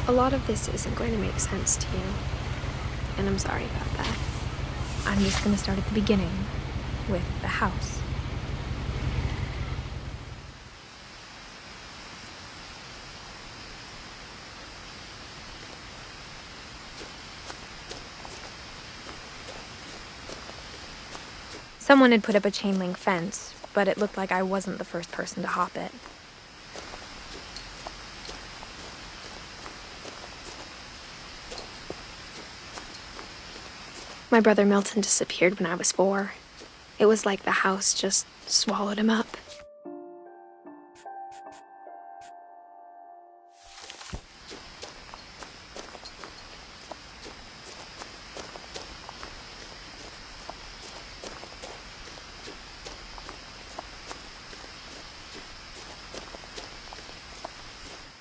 A lot of this isn't going to make sense to you, and I'm sorry about that. I'm just going to start at the beginning, with the house. Someone had put up a chain link fence, but it looked like I wasn't the first person to hop it. My brother Milton disappeared when I was 4. It was like the house just swallowed him up.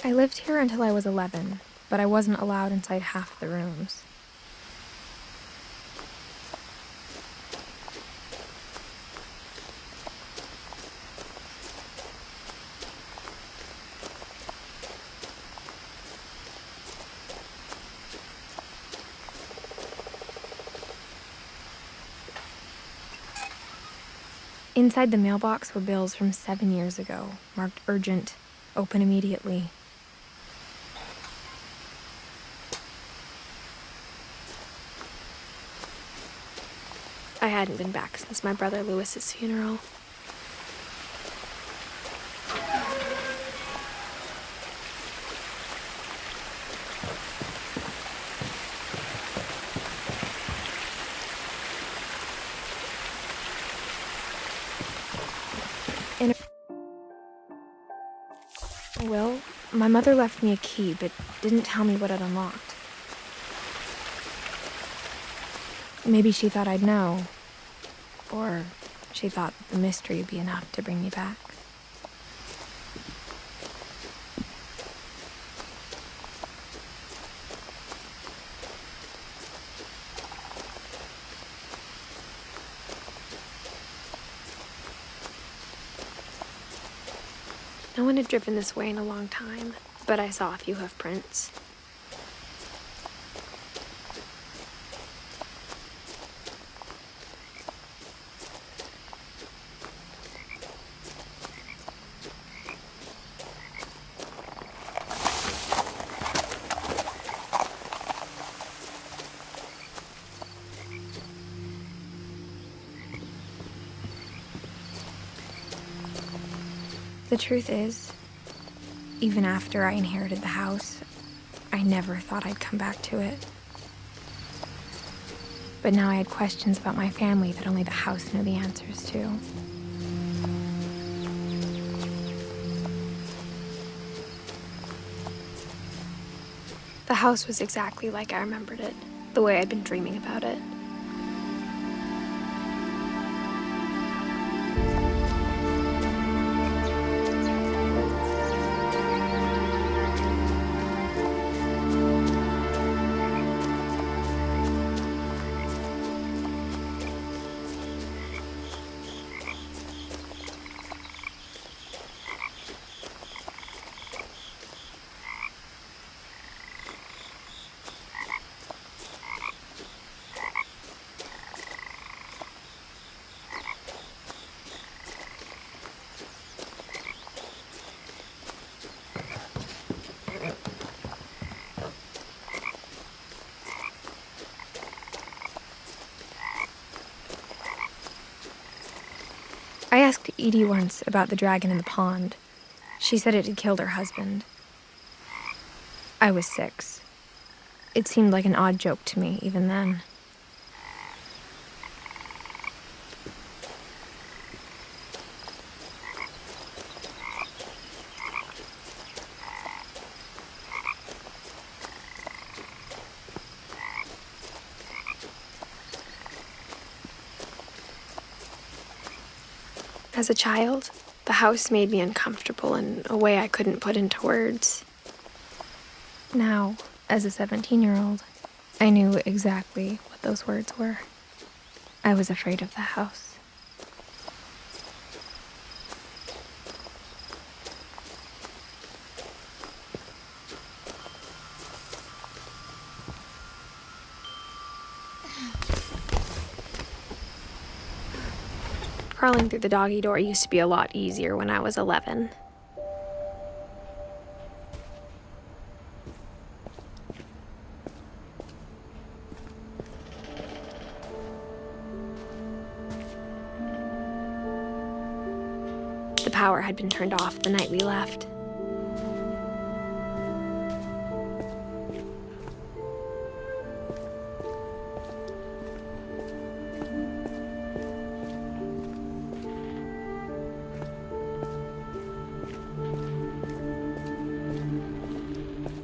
I lived here until I was 11, but I wasn't allowed inside half the rooms. Inside the mailbox were bills from 7 years ago, marked urgent, open immediately. I hadn't been back since my brother Lewis's funeral. Well, my mother left me a key, but didn't tell me what it unlocked. Maybe she thought I'd know. Or she thought that the mystery would be enough to bring me back. No one had driven this way in a long time, but I saw a few hoof prints. The truth is, even after I inherited the house, I never thought I'd come back to it. But now I had questions about my family that only the house knew the answers to. The house was exactly like I remembered it, the way I'd been dreaming about it. asked Edie once about the dragon in the pond. She said it had killed her husband. I was 6. It seemed like an odd joke to me, even then. As a child, the house made me uncomfortable in a way I couldn't put into words. Now, as a 17-year-old, I knew exactly what those words were. I was afraid of the house. Crawling through the doggy door used to be a lot easier when I was 11. The power had been turned off the night we left.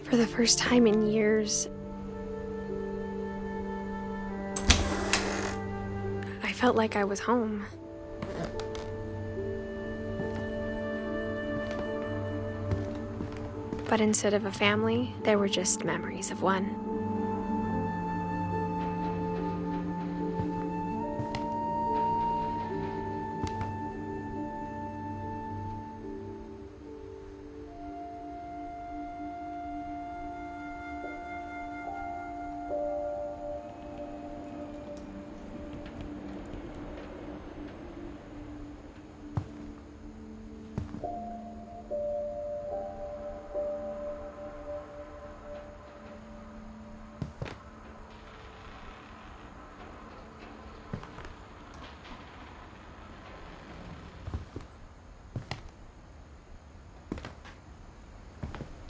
For the first time in years, I felt like I was home. But instead of a family, there were just memories of one.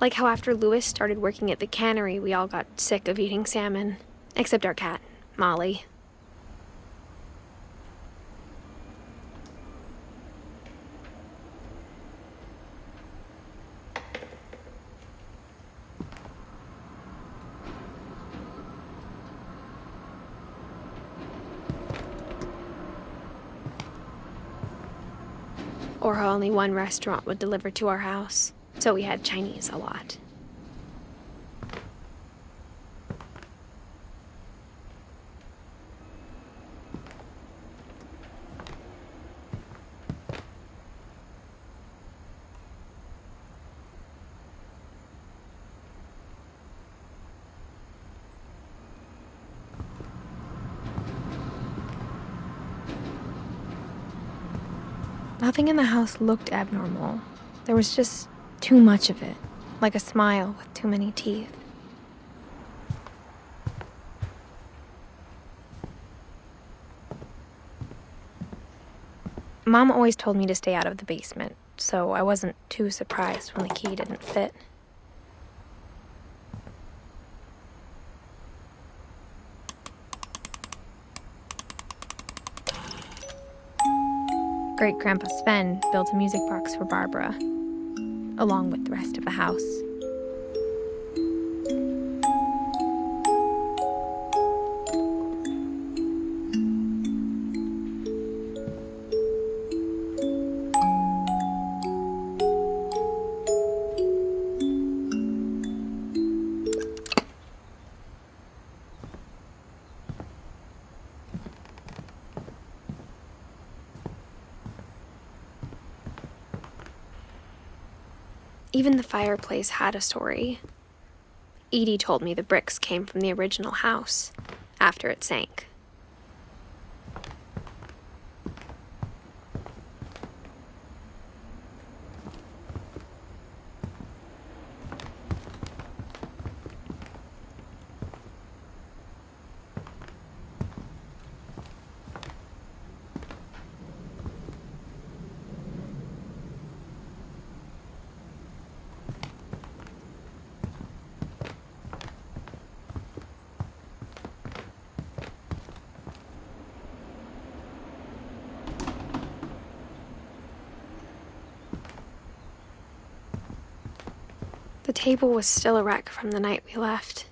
Like how after Louis started working at the cannery, we all got sick of eating salmon. Except our cat, Molly. Or how only one restaurant would deliver to our house. So we had Chinese a lot. Nothing in the house looked abnormal. There was just too much of it, like a smile with too many teeth. Mom always told me to stay out of the basement, so I wasn't too surprised when the key didn't fit. Great-Grandpa Sven built a music box for Barbara, along with the rest of the house. Even the fireplace had a story. Edie told me the bricks came from the original house, after it sank. The table was still a wreck from the night we left.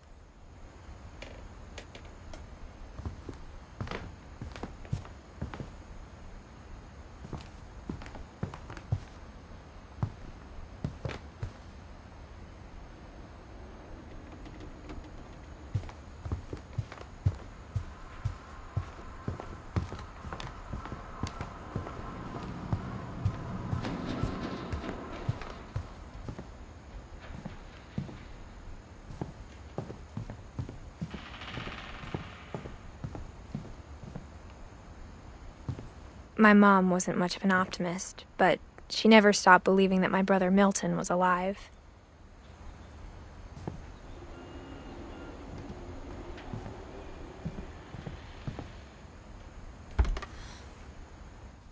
My mom wasn't much of an optimist, but she never stopped believing that my brother Milton was alive.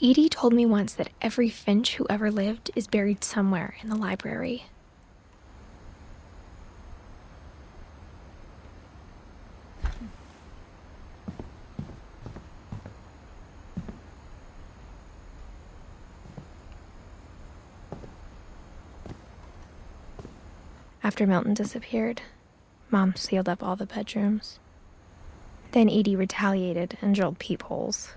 Edie told me once that every Finch who ever lived is buried somewhere in the library. After Milton disappeared, Mom sealed up all the bedrooms. Then Edie retaliated and drilled peepholes.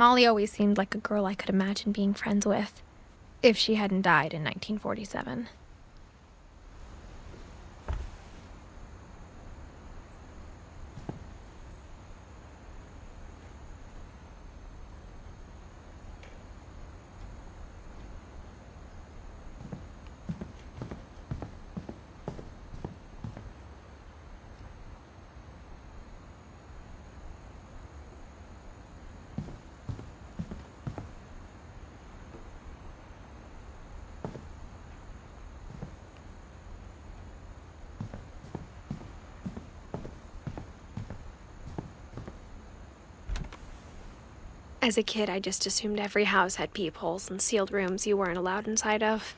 Molly always seemed like a girl I could imagine being friends with, if she hadn't died in 1947. As a kid, I just assumed every house had peepholes and sealed rooms you weren't allowed inside of.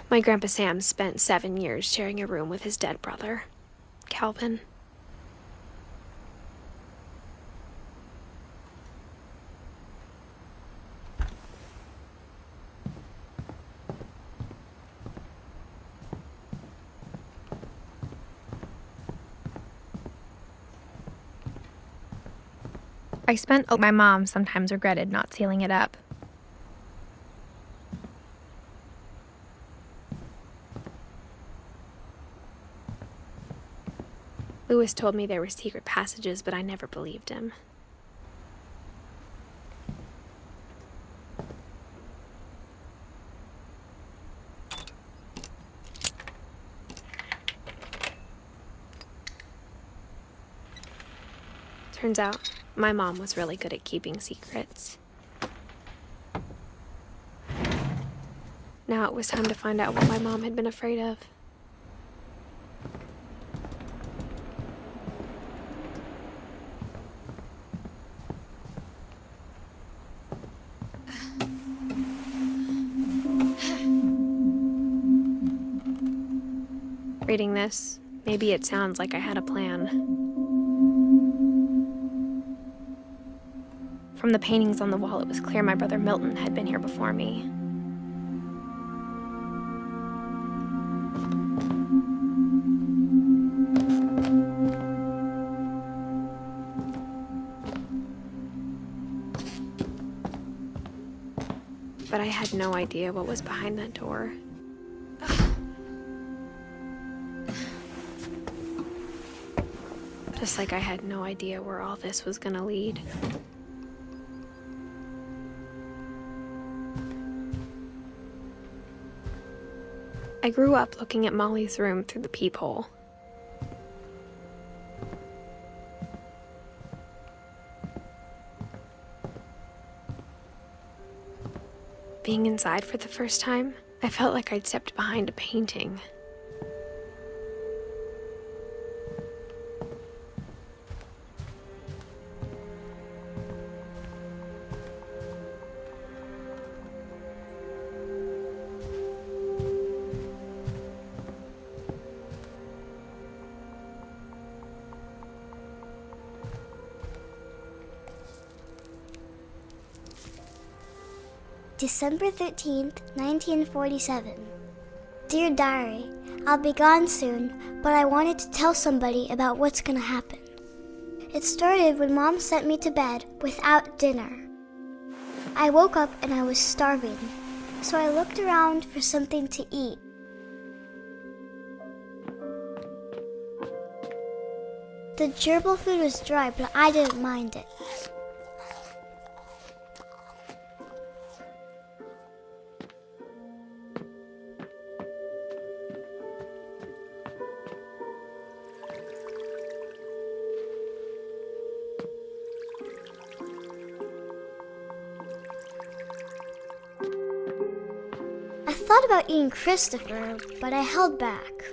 My Grandpa Sam spent 7 years sharing a room with his dead brother, Calvin. My mom sometimes regretted not sealing it up. Lewis told me there were secret passages, but I never believed him. Turns out, my mom was really good at keeping secrets. Now it was time to find out what my mom had been afraid of. Reading this, maybe it sounds like I had a plan. From the paintings on the wall, it was clear my brother Milton had been here before me. But I had no idea what was behind that door. Just like I had no idea where all this was gonna lead. I grew up looking at Molly's room through the peephole. Being inside for the first time, I felt like I'd stepped behind a painting. December 13th, 1947. Dear Diary, I'll be gone soon, but I wanted to tell somebody about what's gonna happen. It started when Mom sent me to bed without dinner. I woke up and I was starving, so I looked around for something to eat. The gerbil food was dry, but I didn't mind it. I thought about eating Christopher, but I held back.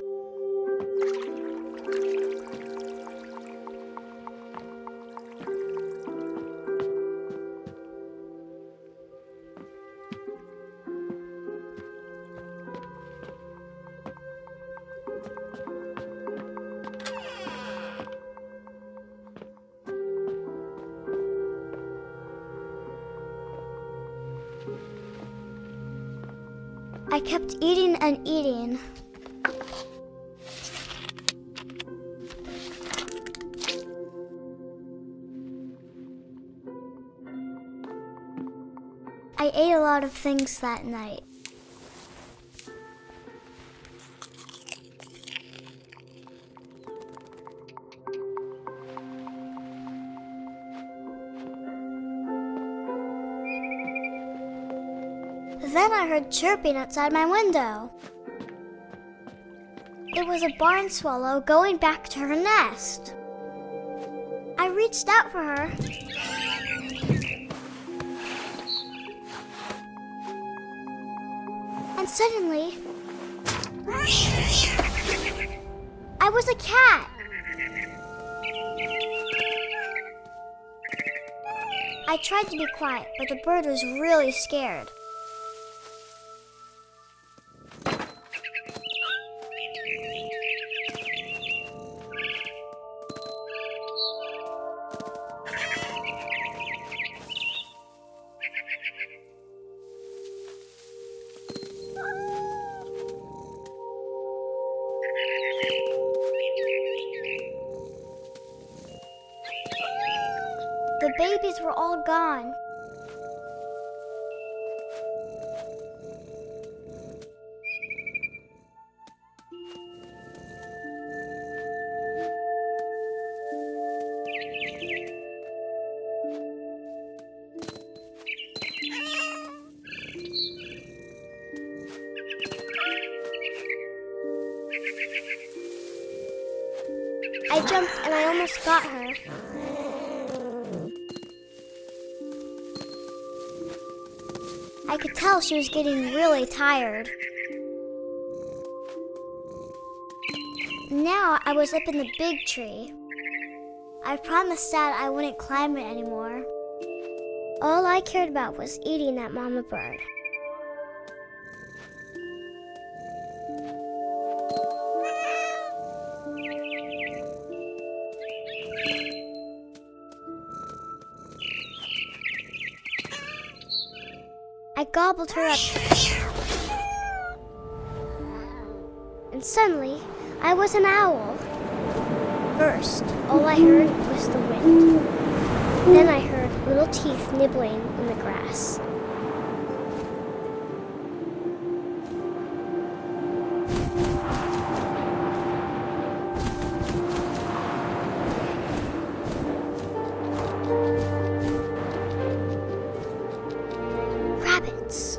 I kept eating and eating. I ate a lot of things that night. Then I heard chirping outside my window. It was a barn swallow going back to her nest. I reached out for her. And suddenly, I was a cat. I tried to be quiet, but the bird was really scared. The babies were all gone. I jumped and I almost got her. I could tell she was getting really tired. Now I was up in the big tree. I promised Dad I wouldn't climb it anymore. All I cared about was eating that mama bird. I gobbled her up. And suddenly, I was an owl. First, all I heard was the wind. Then I heard little teeth nibbling in the grass. Rabbits.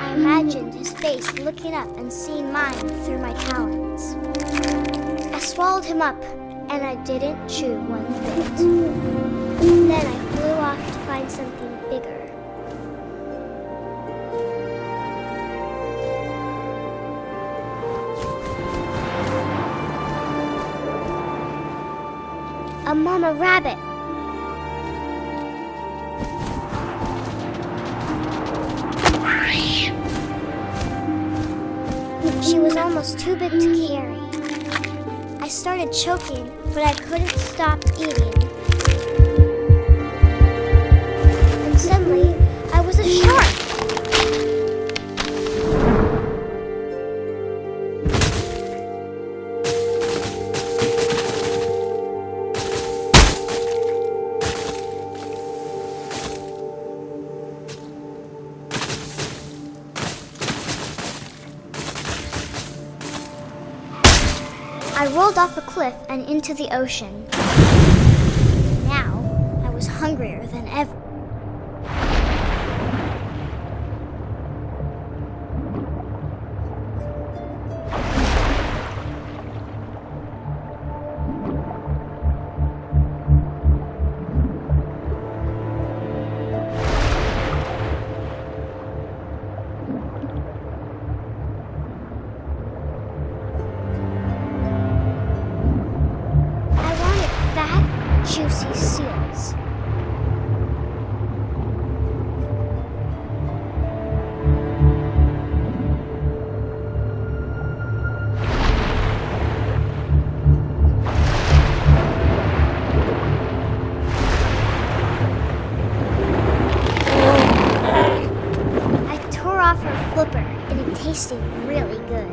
I imagined his face looking up and seeing mine through my talons. I swallowed him up, and I didn't chew one bit. Then I flew off to find something bigger. A mama rabbit. She was almost too big to carry. I started choking, but I couldn't stop eating. And suddenly, I was a shark. I rolled off a cliff and into the ocean. Now, I was hungrier than ever. Juicy seals. I tore off her flipper and it tasted really good.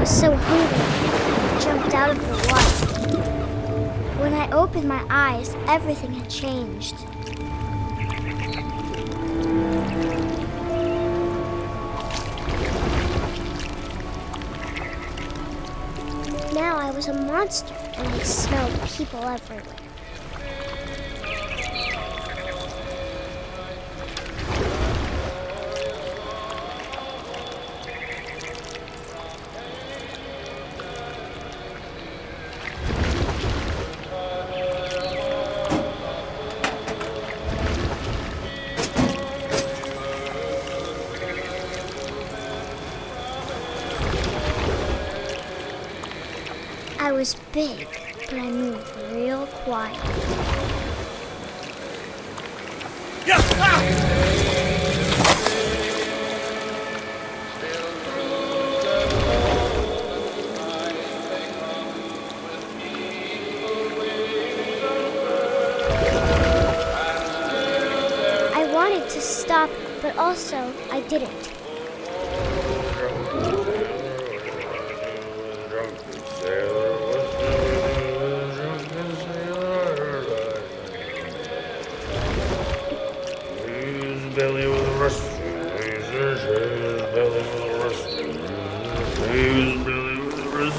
So hungry, I jumped out of the water. When I opened my eyes, everything had changed. Now I was a monster, and I smelled people everywhere. I was big, but I moved real quiet. I wanted to stop, but also I didn't. Belly with a rust. Belly with a rust. Belly with a rust.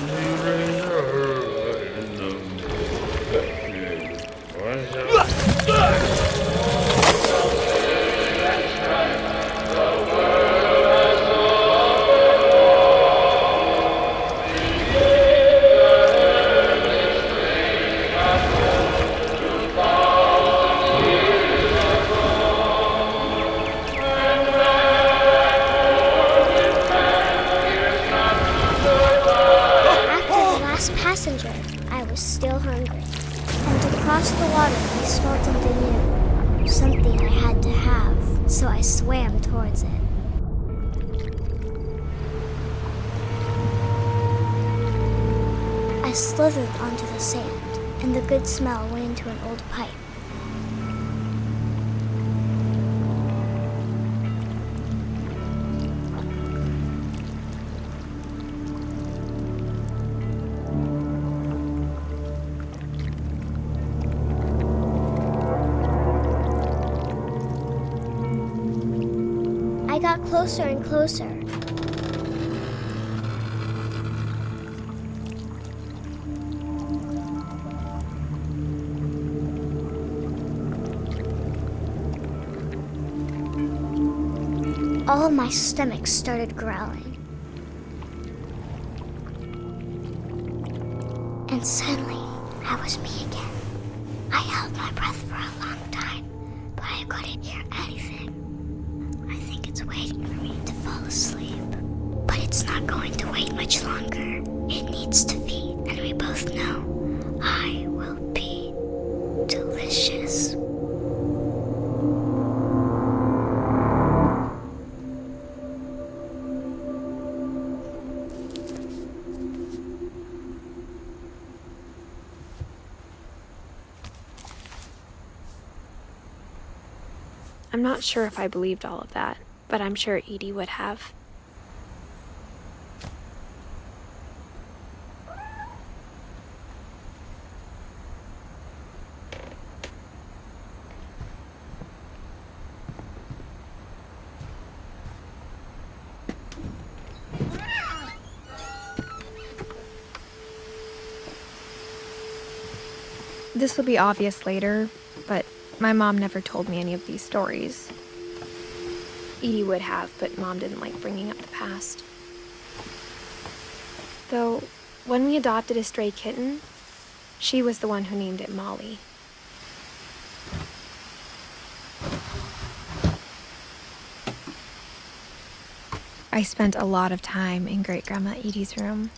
messenger, I was still hungry. And across the water, I smelled something new. Something I had to have, so I swam towards it. I slithered onto the sand, and the good smell went into an old pipe. I got closer and closer. All of my stomach started growling. And suddenly, I was me again. I held my breath for a long time, but I couldn't hear anything. I think it's waiting for me to fall asleep. But it's not going to wait much longer. It needs to feed, and we both know I will be delicious. I'm not sure if I believed all of that, but I'm sure Edie would have. This will be obvious later, but my mom never told me any of these stories. Edie would have, but Mom didn't like bringing up the past. Though, when we adopted a stray kitten, she was the one who named it Molly. I spent a lot of time in Great-Grandma Edie's room.